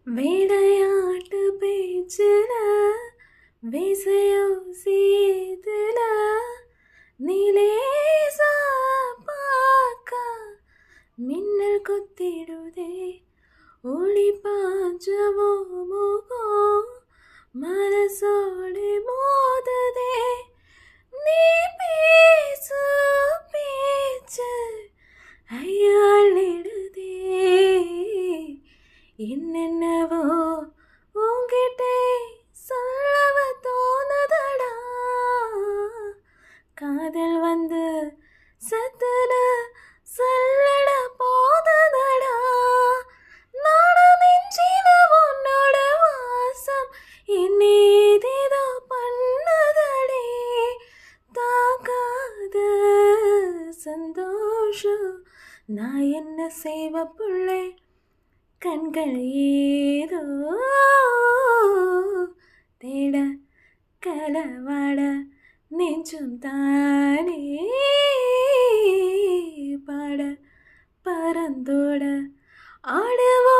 விளையாட்டு பேச்சுல விசையோ சீதுல நிலேசா பார்க்க மின்னல் கொத்திடுதே ஒளி பாஞ்சவோ முகம் மனசோடு மோதுதே நீ பேசு பேச்சு ஐயாளிடுதே என்னென்னவோ உன்கிட்ட சொல்லவ தோணுதடா காதல் வந்து சத்துன சொல்லட போதடா நானும் நெஞ்சில உன்னோட வாசம் என்னேதேதோ பண்ணதடே தாக்காத சந்தோஷம் நான் என்ன செய்வ புள்ளே கண்கள் ஏதோ தேட கலவாட நெஞ்சும் தானே பாட பரந்தோட ஆடுவோ